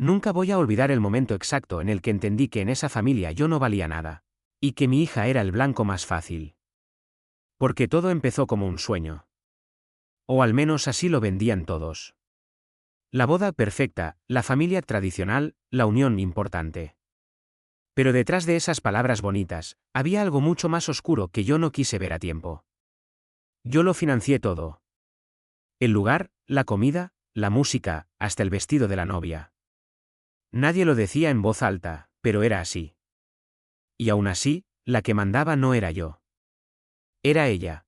Nunca voy a olvidar el momento exacto en el que entendí que en esa familia yo no valía nada, y que mi hija era el blanco más fácil. Porque todo empezó como un sueño. O al menos así lo vendían todos. La boda perfecta, la familia tradicional, la unión importante. Pero detrás de esas palabras bonitas, había algo mucho más oscuro que yo no quise ver a tiempo. Yo lo financié todo. El lugar, la comida, la música, hasta el vestido de la novia. Nadie lo decía en voz alta, pero era así. Y aún así, la que mandaba no era yo. Era ella.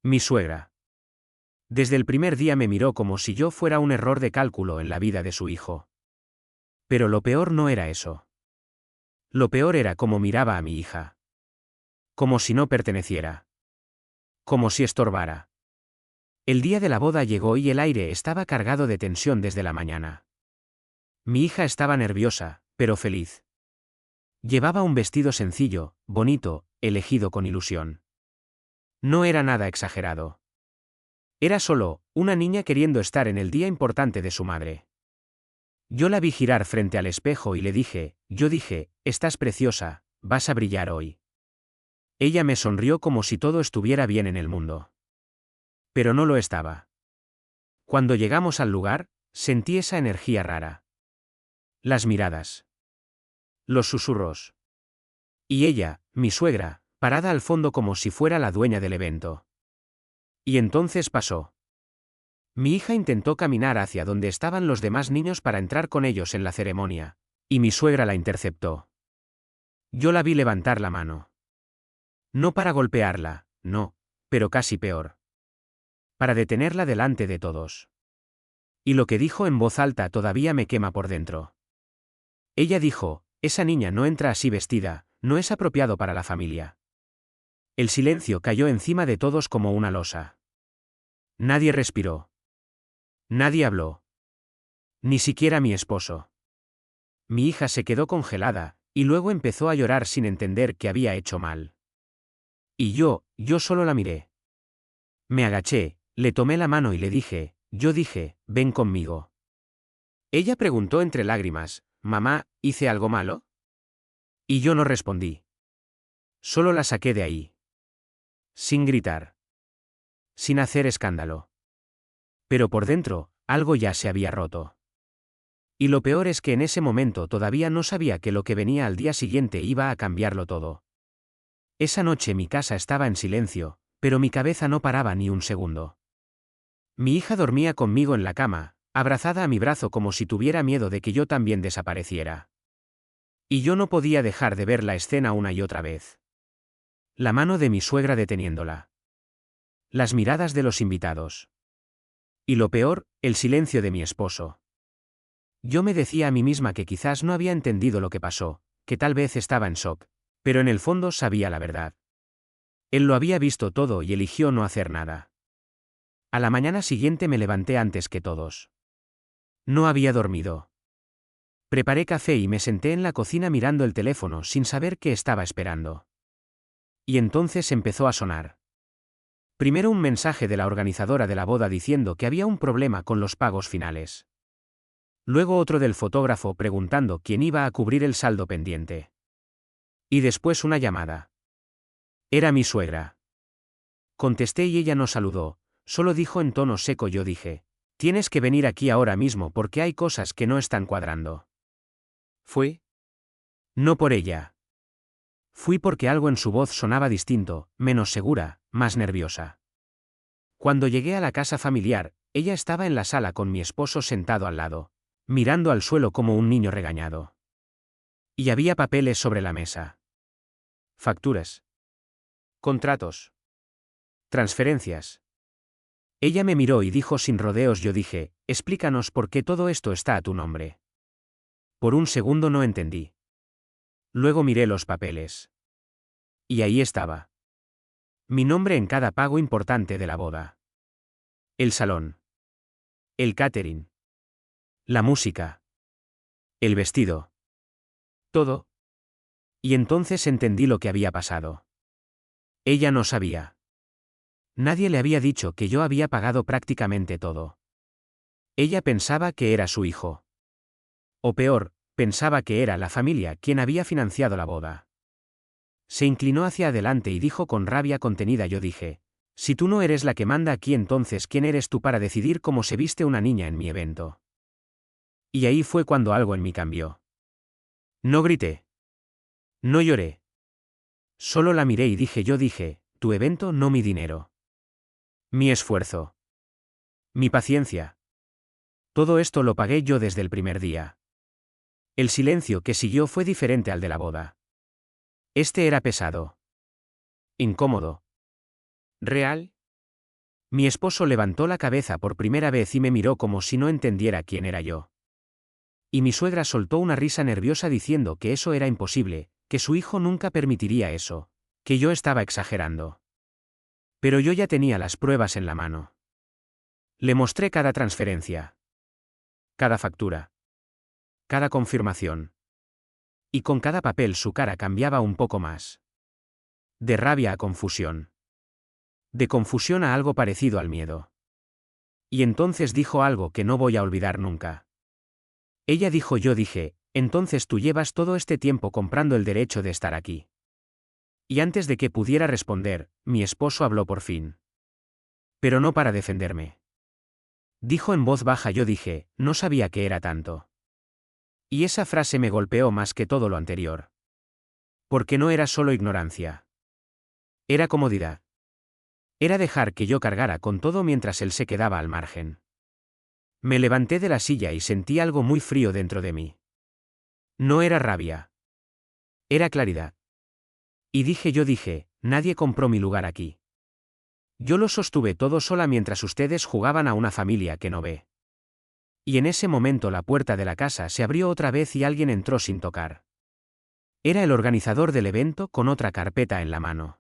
Mi suegra. Desde el primer día me miró como si yo fuera un error de cálculo en la vida de su hijo. Pero lo peor no era eso. Lo peor era cómo miraba a mi hija. Como si no perteneciera. Como si estorbara. El día de la boda llegó y el aire estaba cargado de tensión desde la mañana. Mi hija estaba nerviosa, pero feliz. Llevaba un vestido sencillo, bonito, elegido con ilusión. No era nada exagerado. Era solo una niña queriendo estar en el día importante de su madre. Yo la vi girar frente al espejo y le dije, estás preciosa, vas a brillar hoy. Ella me sonrió como si todo estuviera bien en el mundo. Pero no lo estaba. Cuando llegamos al lugar, sentí esa energía rara. Las miradas. Los susurros. Y ella, mi suegra, parada al fondo como si fuera la dueña del evento. Y entonces pasó. Mi hija intentó caminar hacia donde estaban los demás niños para entrar con ellos en la ceremonia, y mi suegra la interceptó. Yo la vi levantar la mano. No para golpearla, no, pero casi peor. Para detenerla delante de todos. Y lo que dijo en voz alta todavía me quema por dentro. Ella dijo, esa niña no entra así vestida, no es apropiado para la familia. El silencio cayó encima de todos como una losa. Nadie respiró. Nadie habló. Ni siquiera mi esposo. Mi hija se quedó congelada, y luego empezó a llorar sin entender que había hecho mal. Y yo solo la miré. Me agaché, le tomé la mano y le dije, ven conmigo. Ella preguntó entre lágrimas, mamá, ¿hice algo malo? Y yo no respondí. Solo la saqué de ahí. Sin gritar. Sin hacer escándalo. Pero por dentro, algo ya se había roto. Y lo peor es que en ese momento todavía no sabía que lo que venía al día siguiente iba a cambiarlo todo. Esa noche mi casa estaba en silencio, pero mi cabeza no paraba ni un segundo. Mi hija dormía conmigo en la cama, abrazada a mi brazo como si tuviera miedo de que yo también desapareciera. Y yo no podía dejar de ver la escena una y otra vez. La mano de mi suegra deteniéndola. Las miradas de los invitados. Y lo peor, el silencio de mi esposo. Yo me decía a mí misma que quizás no había entendido lo que pasó, que tal vez estaba en shock, pero en el fondo sabía la verdad. Él lo había visto todo y eligió no hacer nada. A la mañana siguiente me levanté antes que todos. No había dormido. Preparé café y me senté en la cocina mirando el teléfono sin saber qué estaba esperando. Y entonces empezó a sonar. Primero un mensaje de la organizadora de la boda diciendo que había un problema con los pagos finales. Luego otro del fotógrafo preguntando quién iba a cubrir el saldo pendiente. Y después una llamada. Era mi suegra. Contesté y ella no saludó, solo dijo en tono seco. Yo dije, tienes que venir aquí ahora mismo porque hay cosas que no están cuadrando. Fui. No por ella. Fui porque algo en su voz sonaba distinto, menos segura, más nerviosa. Cuando llegué a la casa familiar, ella estaba en la sala con mi esposo sentado al lado, mirando al suelo como un niño regañado. Y había papeles sobre la mesa. Facturas. Contratos. Transferencias. Ella me miró y dijo sin rodeos. Yo dije, explícanos por qué todo esto está a tu nombre. Por un segundo no entendí. Luego miré los papeles. Y ahí estaba. Mi nombre en cada pago importante de la boda. El salón. El catering. La música. El vestido. Todo. Y entonces entendí lo que había pasado. Ella no sabía. Nadie le había dicho que yo había pagado prácticamente todo. Ella pensaba que era su hijo. O peor, pensaba que era la familia quien había financiado la boda. Se inclinó hacia adelante y dijo con rabia contenida. Yo dije, si tú no eres la que manda aquí, entonces ¿quién eres tú para decidir cómo se viste una niña en mi evento? Y ahí fue cuando algo en mí cambió. No grité. No lloré. Solo la miré y dije, yo dije, tu evento, no mi dinero. Mi esfuerzo. Mi paciencia. Todo esto lo pagué yo desde el primer día. El silencio que siguió fue diferente al de la boda. Este era pesado. Incómodo. ¿Real? Mi esposo levantó la cabeza por primera vez y me miró como si no entendiera quién era yo. Y mi suegra soltó una risa nerviosa diciendo que eso era imposible, que su hijo nunca permitiría eso, que yo estaba exagerando. Pero yo ya tenía las pruebas en la mano. Le mostré cada transferencia, cada factura, cada confirmación. Y con cada papel su cara cambiaba un poco más. De rabia a confusión. De confusión a algo parecido al miedo. Y entonces dijo algo que no voy a olvidar nunca. Ella dijo, yo dije, entonces tú llevas todo este tiempo comprando el derecho de estar aquí. Y antes de que pudiera responder, mi esposo habló por fin. Pero no para defenderme. Dijo en voz baja, yo dije, no sabía que era tanto. Y esa frase me golpeó más que todo lo anterior. Porque no era solo ignorancia. Era comodidad. Era dejar que yo cargara con todo mientras él se quedaba al margen. Me levanté de la silla y sentí algo muy frío dentro de mí. No era rabia. Era claridad. Y yo dije, nadie compró mi lugar aquí. Yo lo sostuve todo sola mientras ustedes jugaban a una familia que no ve. Y en ese momento la puerta de la casa se abrió otra vez y alguien entró sin tocar. Era el organizador del evento con otra carpeta en la mano.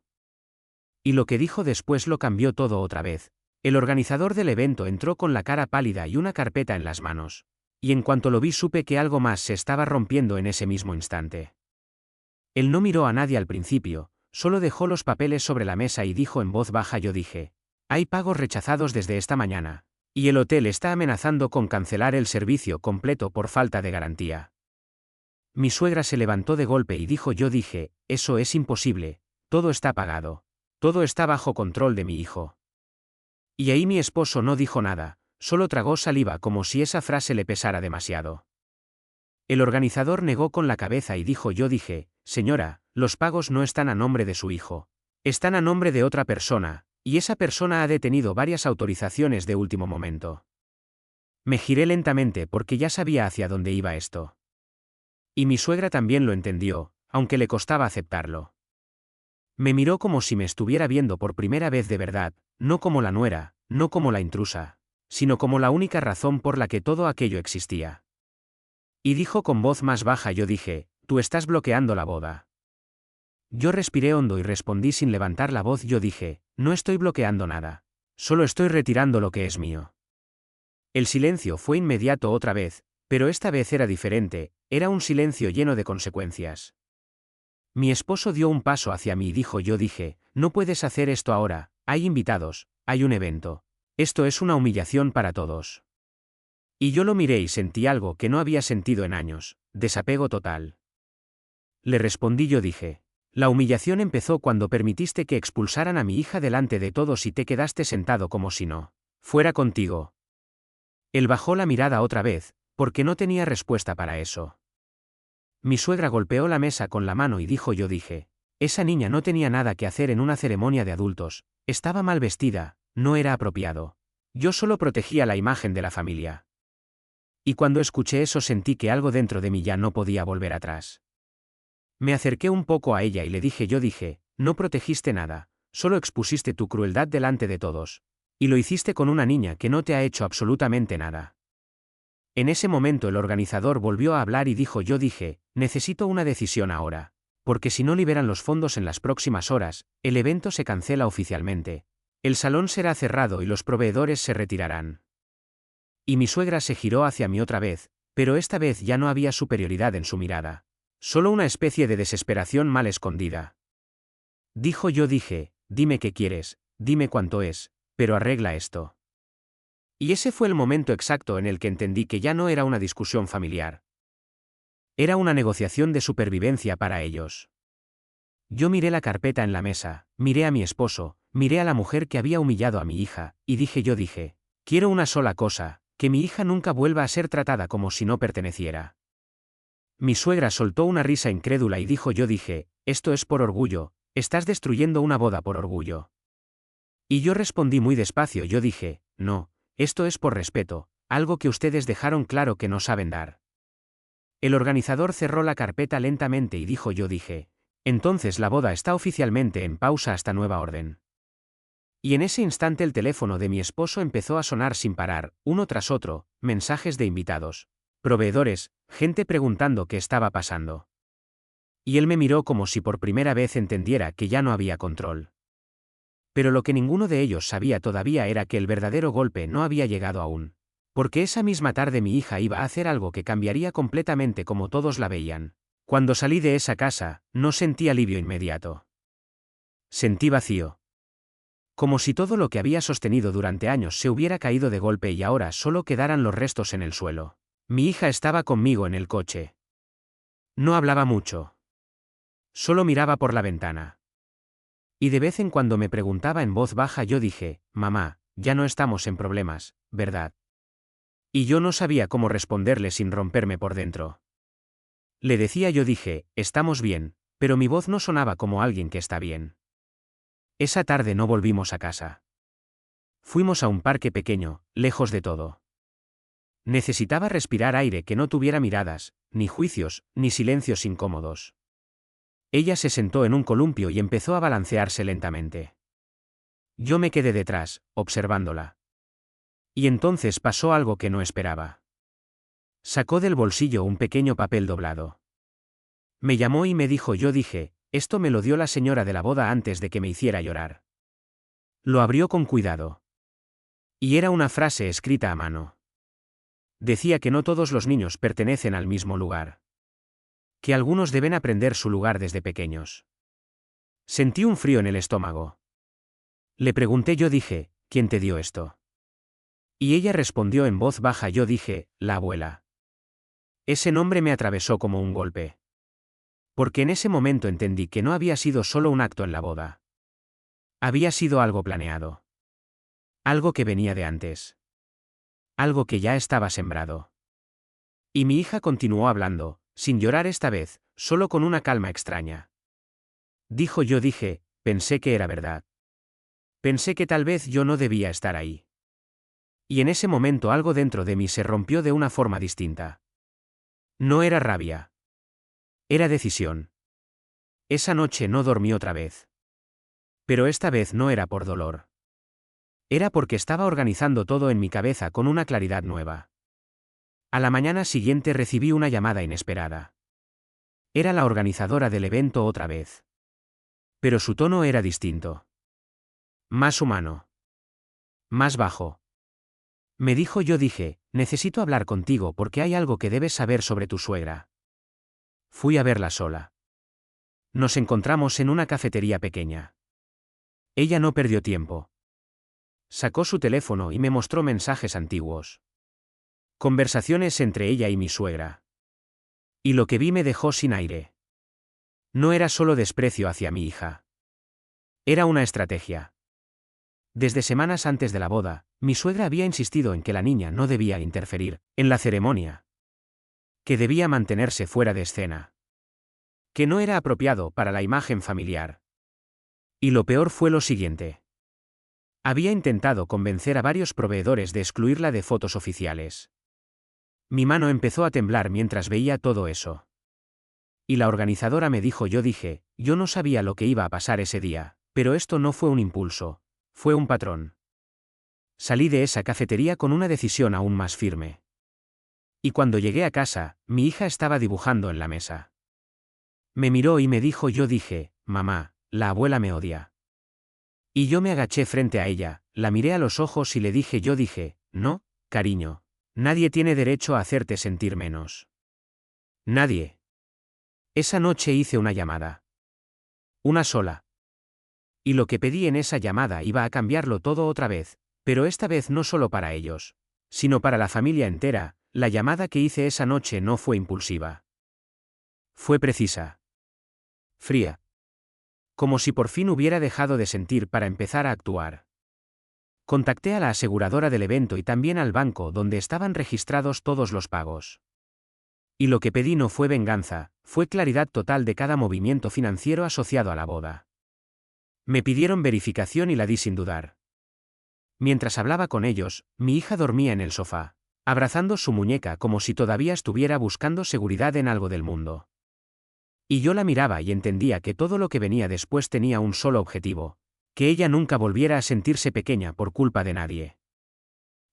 Y lo que dijo después lo cambió todo otra vez. El organizador del evento entró con la cara pálida y una carpeta en las manos. Y en cuanto lo vi supe que algo más se estaba rompiendo en ese mismo instante. Él no miró a nadie al principio, solo dejó los papeles sobre la mesa y dijo en voz baja, yo dije, hay pagos rechazados desde esta mañana, y el hotel está amenazando con cancelar el servicio completo por falta de garantía. Mi suegra se levantó de golpe y dijo, yo dije, eso es imposible, todo está pagado. Todo está bajo control de mi hijo. Y ahí mi esposo no dijo nada, solo tragó saliva como si esa frase le pesara demasiado. El organizador negó con la cabeza y dijo, yo dije, señora, los pagos no están a nombre de su hijo. Están a nombre de otra persona, y esa persona ha detenido varias autorizaciones de último momento. Me giré lentamente porque ya sabía hacia dónde iba esto. Y mi suegra también lo entendió, aunque le costaba aceptarlo. Me miró como si me estuviera viendo por primera vez de verdad, no como la nuera, no como la intrusa, sino como la única razón por la que todo aquello existía. Y dijo con voz más baja, yo dije, tú estás bloqueando la boda. Yo respiré hondo y respondí sin levantar la voz, yo dije, no estoy bloqueando nada, solo estoy retirando lo que es mío. El silencio fue inmediato otra vez, pero esta vez era diferente, era un silencio lleno de consecuencias. Mi esposo dio un paso hacia mí y dijo, yo dije, no puedes hacer esto ahora, hay invitados, hay un evento. Esto es una humillación para todos. Y yo lo miré y sentí algo que no había sentido en años, desapego total. Le respondí, yo dije, la humillación empezó cuando permitiste que expulsaran a mi hija delante de todos y te quedaste sentado como si no fuera contigo. Él bajó la mirada otra vez, porque no tenía respuesta para eso. Mi suegra golpeó la mesa con la mano y dijo, yo dije, esa niña no tenía nada que hacer en una ceremonia de adultos, estaba mal vestida, no era apropiado. Yo solo protegía la imagen de la familia. Y cuando escuché eso sentí que algo dentro de mí ya no podía volver atrás. Me acerqué un poco a ella y le dije, yo dije, no protegiste nada, solo expusiste tu crueldad delante de todos. Y lo hiciste con una niña que no te ha hecho absolutamente nada. En ese momento el organizador volvió a hablar y dijo, yo dije, necesito una decisión ahora. Porque si no liberan los fondos en las próximas horas, el evento se cancela oficialmente. El salón será cerrado y los proveedores se retirarán. Y mi suegra se giró hacia mí otra vez, pero esta vez ya no había superioridad en su mirada. Solo una especie de desesperación mal escondida. Dijo, yo dije, dime qué quieres, dime cuánto es, pero arregla esto. Y ese fue el momento exacto en el que entendí que ya no era una discusión familiar. Era una negociación de supervivencia para ellos. Yo miré la carpeta en la mesa, miré a mi esposo, miré a la mujer que había humillado a mi hija, y dije, quiero una sola cosa, que mi hija nunca vuelva a ser tratada como si no perteneciera. Mi suegra soltó una risa incrédula y dije, esto es por orgullo, estás destruyendo una boda por orgullo. Y yo respondí muy despacio, no, esto es por respeto, algo que ustedes dejaron claro que no saben dar. El organizador cerró la carpeta lentamente y dije, entonces la boda está oficialmente en pausa hasta nueva orden. Y en ese instante el teléfono de mi esposo empezó a sonar sin parar, uno tras otro, mensajes de invitados, proveedores, gente preguntando qué estaba pasando. Y él me miró como si por primera vez entendiera que ya no había control. Pero lo que ninguno de ellos sabía todavía era que el verdadero golpe no había llegado aún. Porque esa misma tarde mi hija iba a hacer algo que cambiaría completamente como todos la veían. Cuando salí de esa casa, no sentí alivio inmediato. Sentí vacío. Como si todo lo que había sostenido durante años se hubiera caído de golpe y ahora solo quedaran los restos en el suelo. Mi hija estaba conmigo en el coche. No hablaba mucho. Solo miraba por la ventana. Y de vez en cuando me preguntaba en voz baja, mamá, ya no estamos en problemas, ¿verdad? Y yo no sabía cómo responderle sin romperme por dentro. Le decía estamos bien, pero mi voz no sonaba como alguien que está bien. Esa tarde no volvimos a casa. Fuimos a un parque pequeño, lejos de todo. Necesitaba respirar aire que no tuviera miradas, ni juicios, ni silencios incómodos. Ella se sentó en un columpio y empezó a balancearse lentamente. Yo me quedé detrás, observándola. Y entonces pasó algo que no esperaba. Sacó del bolsillo un pequeño papel doblado. Me llamó y me dijo, esto me lo dio la señora de la boda antes de que me hiciera llorar. Lo abrió con cuidado. Y era una frase escrita a mano. Decía que no todos los niños pertenecen al mismo lugar. Que algunos deben aprender su lugar desde pequeños. Sentí un frío en el estómago. Le pregunté, ¿quién te dio esto? Y ella respondió en voz baja, la abuela. Ese nombre me atravesó como un golpe. Porque en ese momento entendí que no había sido solo un acto en la boda. Había sido algo planeado. Algo que venía de antes. Algo que ya estaba sembrado. Y mi hija continuó hablando, sin llorar esta vez, solo con una calma extraña. Pensé que era verdad. Pensé que tal vez yo no debía estar ahí. Y en ese momento algo dentro de mí se rompió de una forma distinta. No era rabia. Era decisión. Esa noche no dormí otra vez. Pero esta vez no era por dolor. Era porque estaba organizando todo en mi cabeza con una claridad nueva. A la mañana siguiente recibí una llamada inesperada. Era la organizadora del evento otra vez. Pero su tono era distinto. Más humano. Más bajo. Me dijo, necesito hablar contigo porque hay algo que debes saber sobre tu suegra. Fui a verla sola. Nos encontramos en una cafetería pequeña. Ella no perdió tiempo. Sacó su teléfono y me mostró mensajes antiguos. Conversaciones entre ella y mi suegra. Y lo que vi me dejó sin aire. No era solo desprecio hacia mi hija. Era una estrategia. Desde semanas antes de la boda, mi suegra había insistido en que la niña no debía interferir en la ceremonia. Que debía mantenerse fuera de escena. Que no era apropiado para la imagen familiar. Y lo peor fue lo siguiente. Había intentado convencer a varios proveedores de excluirla de fotos oficiales. Mi mano empezó a temblar mientras veía todo eso. Y la organizadora me dijo, yo no sabía lo que iba a pasar ese día, pero esto no fue un impulso, fue un patrón. Salí de esa cafetería con una decisión aún más firme. Y cuando llegué a casa, mi hija estaba dibujando en la mesa. Me miró y me dijo, mamá, la abuela me odia. Y yo me agaché frente a ella, la miré a los ojos y le dije, no, cariño, nadie tiene derecho a hacerte sentir menos. Nadie. Esa noche hice una llamada. Una sola. Y lo que pedí en esa llamada iba a cambiarlo todo otra vez, pero esta vez no solo para ellos, sino para la familia entera. La llamada que hice esa noche no fue impulsiva. Fue precisa. Fría. Como si por fin hubiera dejado de sentir para empezar a actuar. Contacté a la aseguradora del evento y también al banco donde estaban registrados todos los pagos. Y lo que pedí no fue venganza, fue claridad total de cada movimiento financiero asociado a la boda. Me pidieron verificación y la di sin dudar. Mientras hablaba con ellos, mi hija dormía en el sofá, abrazando su muñeca como si todavía estuviera buscando seguridad en algo del mundo. Y yo la miraba y entendía que todo lo que venía después tenía un solo objetivo: que ella nunca volviera a sentirse pequeña por culpa de nadie.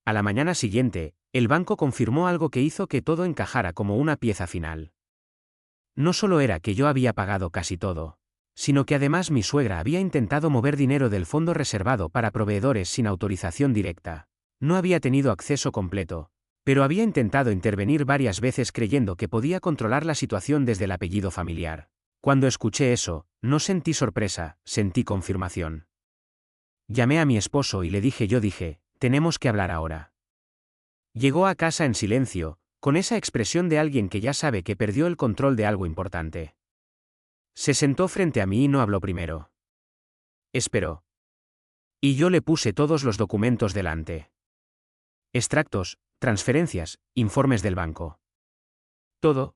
A la mañana siguiente, el banco confirmó algo que hizo que todo encajara como una pieza final. No solo era que yo había pagado casi todo, sino que además mi suegra había intentado mover dinero del fondo reservado para proveedores sin autorización directa. No había tenido acceso completo, pero había intentado intervenir varias veces creyendo que podía controlar la situación desde el apellido familiar. Cuando escuché eso, no sentí sorpresa, sentí confirmación. Llamé a mi esposo y le dije, tenemos que hablar ahora. Llegó a casa en silencio, con esa expresión de alguien que ya sabe que perdió el control de algo importante. Se sentó frente a mí y no habló primero. Esperó. Y yo le puse todos los documentos delante. Extractos, transferencias, informes del banco. Todo.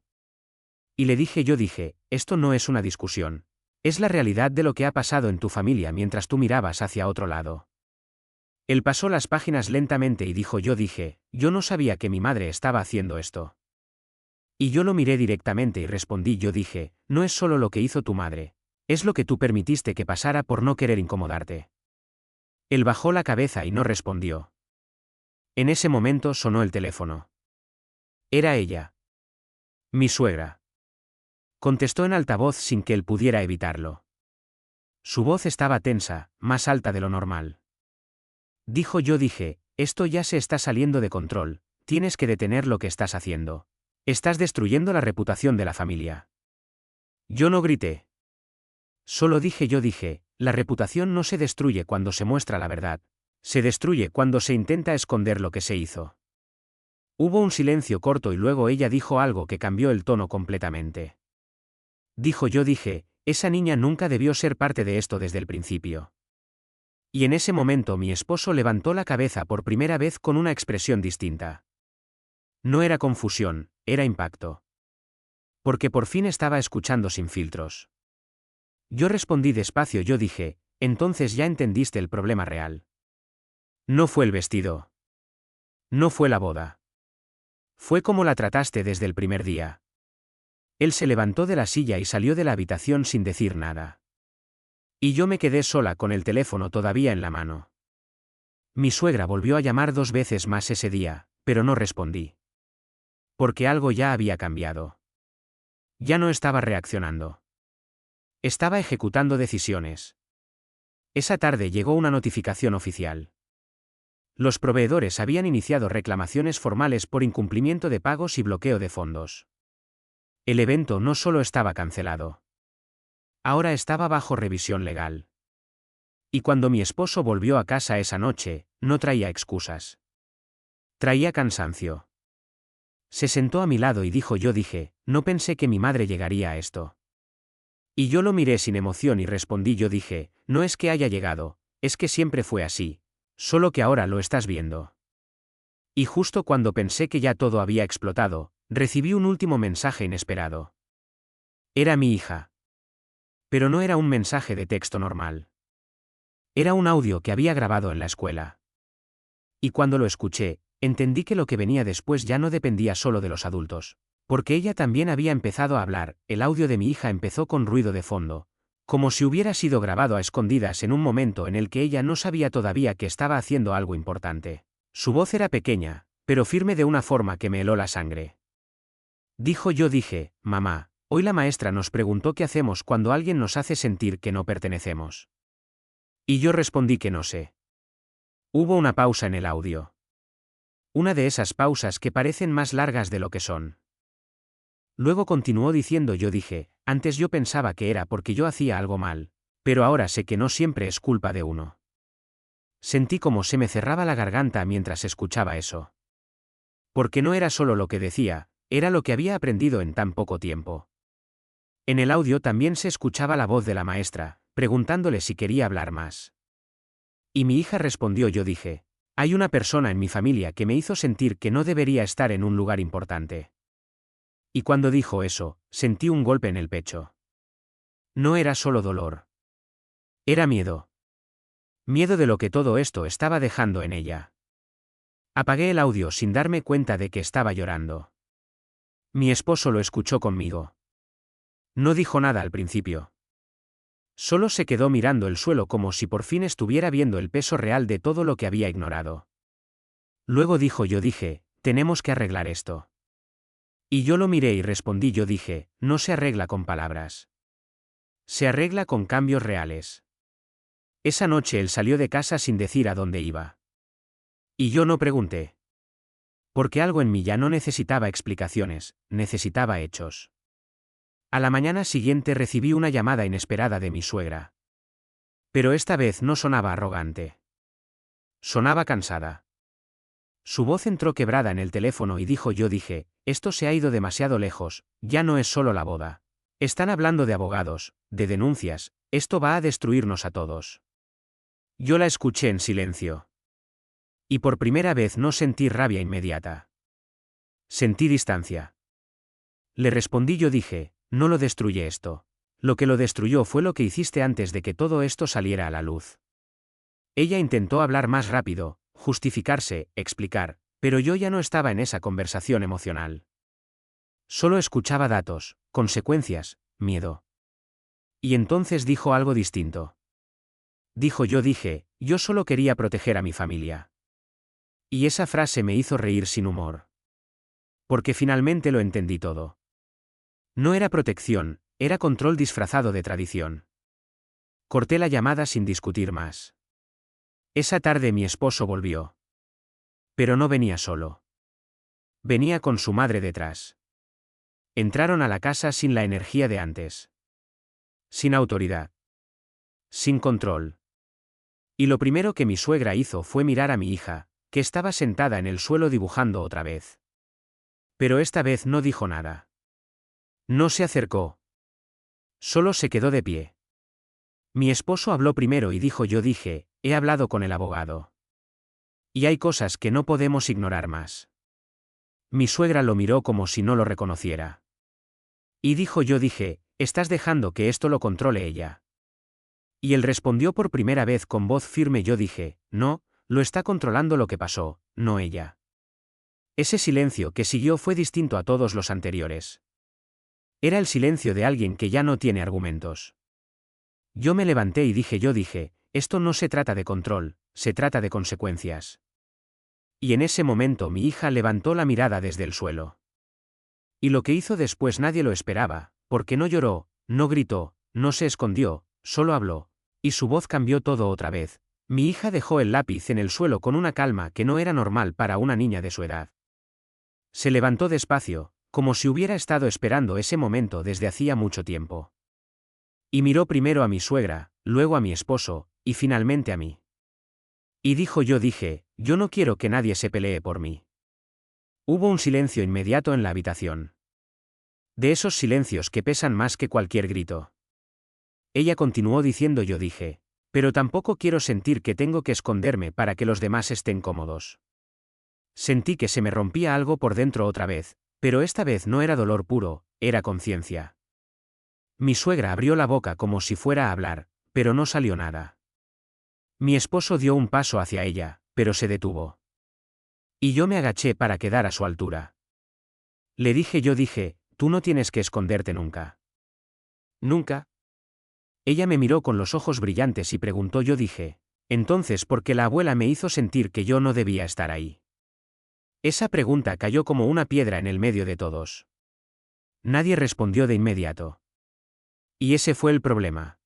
Y le dije, esto no es una discusión. Es la realidad de lo que ha pasado en tu familia mientras tú mirabas hacia otro lado. Él pasó las páginas lentamente y yo no sabía que mi madre estaba haciendo esto. Y yo lo miré directamente y respondí, no es solo lo que hizo tu madre, es lo que tú permitiste que pasara por no querer incomodarte. Él bajó la cabeza y no respondió. En ese momento sonó el teléfono. Era ella. Mi suegra. Contestó en altavoz sin que él pudiera evitarlo. Su voz estaba tensa, más alta de lo normal. Esto ya se está saliendo de control, tienes que detener lo que estás haciendo. Estás destruyendo la reputación de la familia. Yo no grité. Solo dije, la reputación no se destruye cuando se muestra la verdad, se destruye cuando se intenta esconder lo que se hizo. Hubo un silencio corto y luego ella dijo algo que cambió el tono completamente. Esa niña nunca debió ser parte de esto desde el principio. Y en ese momento mi esposo levantó la cabeza por primera vez con una expresión distinta. No era confusión, era impacto. Porque por fin estaba escuchando sin filtros. Yo respondí despacio, entonces ya entendiste el problema real. No fue el vestido. No fue la boda. Fue como la trataste desde el primer día. Él se levantó de la silla y salió de la habitación sin decir nada. Y yo me quedé sola con el teléfono todavía en la mano. Mi suegra volvió a llamar 2 veces más ese día, pero no respondí. Porque algo ya había cambiado. Ya no estaba reaccionando. Estaba ejecutando decisiones. Esa tarde llegó una notificación oficial. Los proveedores habían iniciado reclamaciones formales por incumplimiento de pagos y bloqueo de fondos. El evento no solo estaba cancelado. Ahora estaba bajo revisión legal. Y cuando mi esposo volvió a casa esa noche, no traía excusas. Traía cansancio. Se sentó a mi lado y no pensé que mi madre llegaría a esto. Y yo lo miré sin emoción y respondí, no es que haya llegado, es que siempre fue así, solo que ahora lo estás viendo. Y justo cuando pensé que ya todo había explotado, recibí un último mensaje inesperado. Era mi hija. Pero no era un mensaje de texto normal. Era un audio que había grabado en la escuela. Y cuando lo escuché, entendí que lo que venía después ya no dependía solo de los adultos, porque ella también había empezado a hablar. El audio de mi hija empezó con ruido de fondo, como si hubiera sido grabado a escondidas en un momento en el que ella no sabía todavía que estaba haciendo algo importante. Su voz era pequeña, pero firme de una forma que me heló la sangre. Mamá, hoy la maestra nos preguntó qué hacemos cuando alguien nos hace sentir que no pertenecemos. Y yo respondí que no sé. Hubo una pausa en el audio. Una de esas pausas que parecen más largas de lo que son. Luego continuó diciendo, antes yo pensaba que era porque yo hacía algo mal, pero ahora sé que no siempre es culpa de uno. Sentí como se me cerraba la garganta mientras escuchaba eso. Porque no era solo lo que decía, era lo que había aprendido en tan poco tiempo. En el audio también se escuchaba la voz de la maestra, preguntándole si quería hablar más. Y mi hija respondió, yo dije, hay una persona en mi familia que me hizo sentir que no debería estar en un lugar importante. Y cuando dijo eso, sentí un golpe en el pecho. No era solo dolor. Era miedo. Miedo de lo que todo esto estaba dejando en ella. Apagué el audio sin darme cuenta de que estaba llorando. Mi esposo lo escuchó conmigo. No dijo nada al principio. Solo se quedó mirando el suelo como si por fin estuviera viendo el peso real de todo lo que había ignorado. Luego dijo, yo dije, tenemos que arreglar esto. Y yo lo miré y respondí, yo dije, no se arregla con palabras. Se arregla con cambios reales. Esa noche él salió de casa sin decir a dónde iba. Y yo no pregunté. Porque algo en mí ya no necesitaba explicaciones, necesitaba hechos. A la mañana siguiente recibí una llamada inesperada de mi suegra. Pero esta vez no sonaba arrogante. Sonaba cansada. Su voz entró quebrada en el teléfono y dijo, yo dije, esto se ha ido demasiado lejos, ya no es solo la boda. Están hablando de abogados, de denuncias, esto va a destruirnos a todos. Yo la escuché en silencio. Y por primera vez no sentí rabia inmediata. Sentí distancia. Le respondí, yo dije, no lo destruye esto. Lo que lo destruyó fue lo que hiciste antes de que todo esto saliera a la luz. Ella intentó hablar más rápido, justificarse, explicar, pero yo ya no estaba en esa conversación emocional. Solo escuchaba datos, consecuencias, miedo. Y entonces dijo algo distinto. Dijo, yo dije, yo solo quería proteger a mi familia. Y esa frase me hizo reír sin humor. Porque finalmente lo entendí todo. No era protección, era control disfrazado de tradición. Corté la llamada sin discutir más. Esa tarde mi esposo volvió. Pero no venía solo. Venía con su madre detrás. Entraron a la casa sin la energía de antes. Sin autoridad. Sin control. Y lo primero que mi suegra hizo fue mirar a mi hija, que estaba sentada en el suelo dibujando otra vez. Pero esta vez no dijo nada. No se acercó. Solo se quedó de pie. Mi esposo habló primero y dijo, yo dije, he hablado con el abogado. Y hay cosas que no podemos ignorar más. Mi suegra lo miró como si no lo reconociera. Y dijo, yo dije, estás dejando que esto lo controle ella. Y él respondió por primera vez con voz firme, yo dije, no, lo está controlando lo que pasó, no ella. Ese silencio que siguió fue distinto a todos los anteriores. Era el silencio de alguien que ya no tiene argumentos. Yo me levanté y dije, yo dije, esto no se trata de control, se trata de consecuencias. Y en ese momento mi hija levantó la mirada desde el suelo. Y lo que hizo después nadie lo esperaba, porque no lloró, no gritó, no se escondió, solo habló. Y su voz cambió todo otra vez. Mi hija dejó el lápiz en el suelo con una calma que no era normal para una niña de su edad. Se levantó despacio, como si hubiera estado esperando ese momento desde hacía mucho tiempo. Y miró primero a mi suegra, luego a mi esposo, y finalmente a mí. Y dijo, yo dije, yo no quiero que nadie se pelee por mí. Hubo un silencio inmediato en la habitación. De esos silencios que pesan más que cualquier grito. Ella continuó diciendo, yo dije, pero tampoco quiero sentir que tengo que esconderme para que los demás estén cómodos. Sentí que se me rompía algo por dentro otra vez, pero esta vez no era dolor puro, era conciencia. Mi suegra abrió la boca como si fuera a hablar, pero no salió nada. Mi esposo dio un paso hacia ella, pero se detuvo. Y yo me agaché para quedar a su altura. Le dije, yo dije, tú no tienes que esconderte nunca. ¿Nunca? Ella me miró con los ojos brillantes y preguntó, yo dije, entonces ¿por qué la abuela me hizo sentir que yo no debía estar ahí? Esa pregunta cayó como una piedra en el medio de todos. Nadie respondió de inmediato. Y ese fue el problema.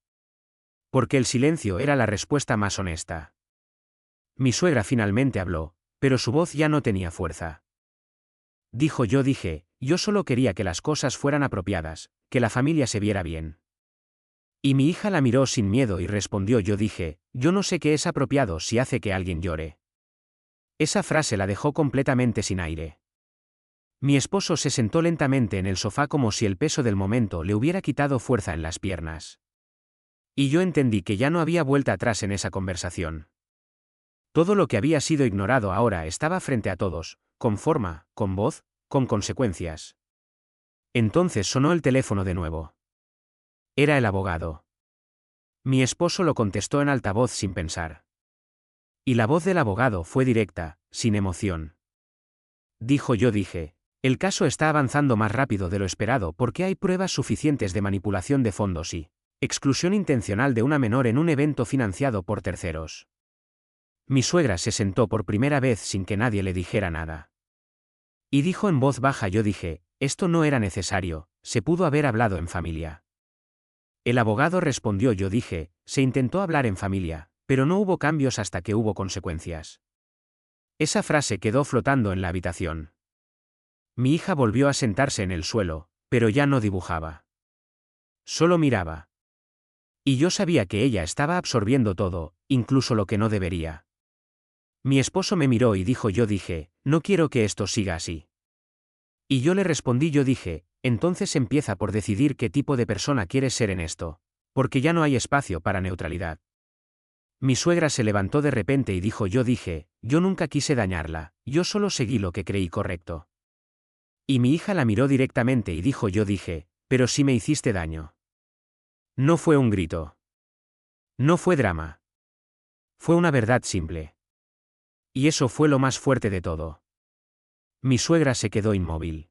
Porque el silencio era la respuesta más honesta. Mi suegra finalmente habló, pero su voz ya no tenía fuerza. Dijo, yo dije, yo solo quería que las cosas fueran apropiadas, que la familia se viera bien. Y mi hija la miró sin miedo y respondió, yo dije, yo no sé qué es apropiado si hace que alguien llore. Esa frase la dejó completamente sin aire. Mi esposo se sentó lentamente en el sofá como si el peso del momento le hubiera quitado fuerza en las piernas. Y yo entendí que ya no había vuelta atrás en esa conversación. Todo lo que había sido ignorado ahora estaba frente a todos, con forma, con voz, con consecuencias. Entonces sonó el teléfono de nuevo. Era el abogado. Mi esposo lo contestó en altavoz sin pensar. Y la voz del abogado fue directa, sin emoción. Dije, el caso está avanzando más rápido de lo esperado porque hay pruebas suficientes de manipulación de fondos y exclusión intencional de una menor en un evento financiado por terceros. Mi suegra se sentó por primera vez sin que nadie le dijera nada. Y dijo en voz baja, yo dije, esto no era necesario, se pudo haber hablado en familia. El abogado respondió, yo dije, se intentó hablar en familia, pero no hubo cambios hasta que hubo consecuencias. Esa frase quedó flotando en la habitación. Mi hija volvió a sentarse en el suelo, pero ya no dibujaba. Solo miraba. Y yo sabía que ella estaba absorbiendo todo, incluso lo que no debería. Mi esposo me miró y dijo, yo dije, no quiero que esto siga así. Y yo le respondí, yo dije, entonces empieza por decidir qué tipo de persona quieres ser en esto, porque ya no hay espacio para neutralidad. Mi suegra se levantó de repente y dijo, yo dije, yo nunca quise dañarla, yo solo seguí lo que creí correcto. Y mi hija la miró directamente y dijo, yo dije, pero sí me hiciste daño. No fue un grito. No fue drama. Fue una verdad simple. Y eso fue lo más fuerte de todo. Mi suegra se quedó inmóvil.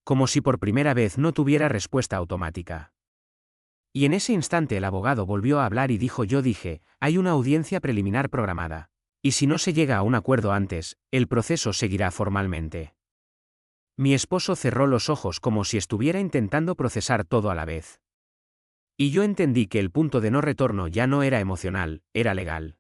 Como si por primera vez no tuviera respuesta automática. Y en ese instante el abogado volvió a hablar y dijo, yo dije, hay una audiencia preliminar programada. Y si no se llega a un acuerdo antes, el proceso seguirá formalmente. Mi esposo cerró los ojos como si estuviera intentando procesar todo a la vez. Y yo entendí que el punto de no retorno ya no era emocional, era legal.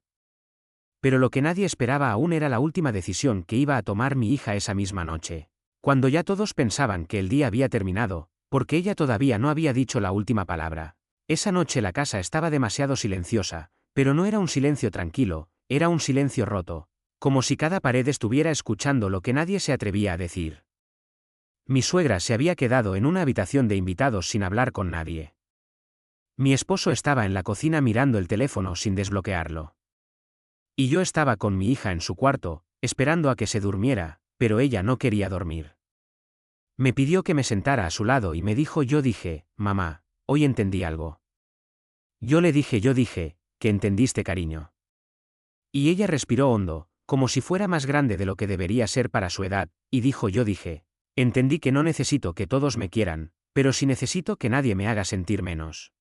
Pero lo que nadie esperaba aún era la última decisión que iba a tomar mi hija esa misma noche. Cuando ya todos pensaban que el día había terminado, porque ella todavía no había dicho la última palabra. Esa noche la casa estaba demasiado silenciosa, pero no era un silencio tranquilo, era un silencio roto, como si cada pared estuviera escuchando lo que nadie se atrevía a decir. Mi suegra se había quedado en una habitación de invitados sin hablar con nadie. Mi esposo estaba en la cocina mirando el teléfono sin desbloquearlo. Y yo estaba con mi hija en su cuarto, esperando a que se durmiera, pero ella no quería dormir. Me pidió que me sentara a su lado y me dijo, yo dije, mamá, hoy entendí algo. Yo dije, que entendiste, cariño. Y ella respiró hondo, como si fuera más grande de lo que debería ser para su edad, y dijo, yo dije, entendí que no necesito que todos me quieran, pero sí necesito que nadie me haga sentir menos.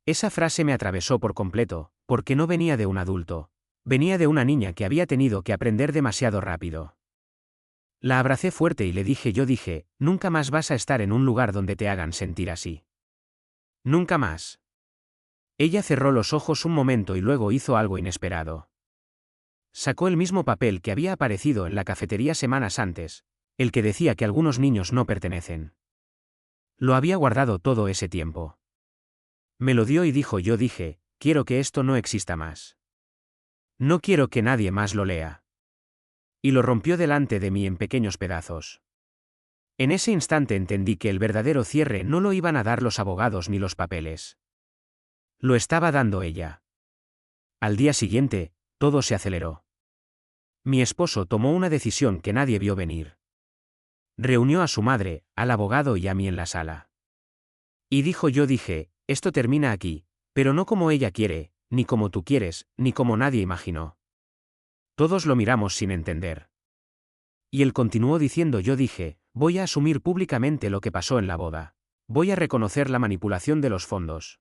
Esa frase me atravesó por completo, porque no venía de un adulto, venía de una niña que había tenido que aprender demasiado rápido. La abracé fuerte y le dije, yo dije, nunca más vas a estar en un lugar donde te hagan sentir así. Nunca más. Ella cerró los ojos un momento y luego hizo algo inesperado. Sacó el mismo papel que había aparecido en la cafetería semanas antes, el que decía que algunos niños no pertenecen. Lo había guardado todo ese tiempo. Me lo dio y dijo, yo dije, quiero que esto no exista más. No quiero que nadie más lo lea. Y lo rompió delante de mí en pequeños pedazos. En ese instante entendí que el verdadero cierre no lo iban a dar los abogados ni los papeles. Lo estaba dando ella. Al día siguiente, todo se aceleró. Mi esposo tomó una decisión que nadie vio venir. Reunió a su madre, al abogado y a mí en la sala. Y dijo, yo dije, esto termina aquí, pero no como ella quiere, ni como tú quieres, ni como nadie imaginó. Todos lo miramos sin entender. Y él continuó diciendo, yo dije, voy a asumir públicamente lo que pasó en la boda. Voy a reconocer la manipulación de los fondos.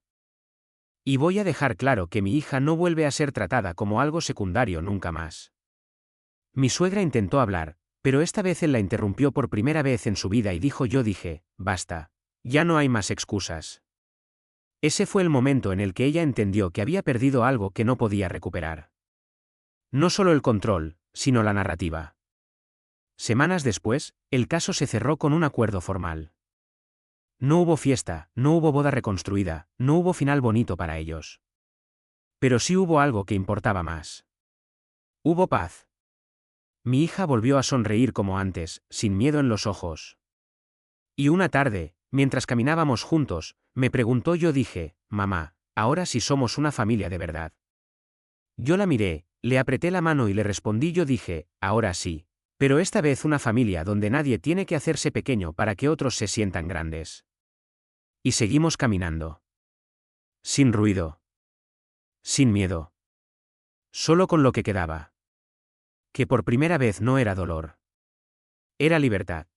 Y voy a dejar claro que mi hija no vuelve a ser tratada como algo secundario nunca más. Mi suegra intentó hablar, pero esta vez él la interrumpió por primera vez en su vida y dijo, yo dije, basta. Ya no hay más excusas. Ese fue el momento en el que ella entendió que había perdido algo que no podía recuperar. No solo el control, sino la narrativa. Semanas después, el caso se cerró con un acuerdo formal. No hubo fiesta, no hubo boda reconstruida, no hubo final bonito para ellos. Pero sí hubo algo que importaba más. Hubo paz. Mi hija volvió a sonreír como antes, sin miedo en los ojos. Y una tarde, mientras caminábamos juntos, me preguntó. Yo dije, mamá, ahora sí somos una familia de verdad. Yo la miré, le apreté la mano y le respondí. Yo dije, ahora sí. Pero esta vez una familia donde nadie tiene que hacerse pequeño para que otros se sientan grandes. Y seguimos caminando. Sin ruido. Sin miedo. Solo con lo que quedaba. Que por primera vez no era dolor. Era libertad.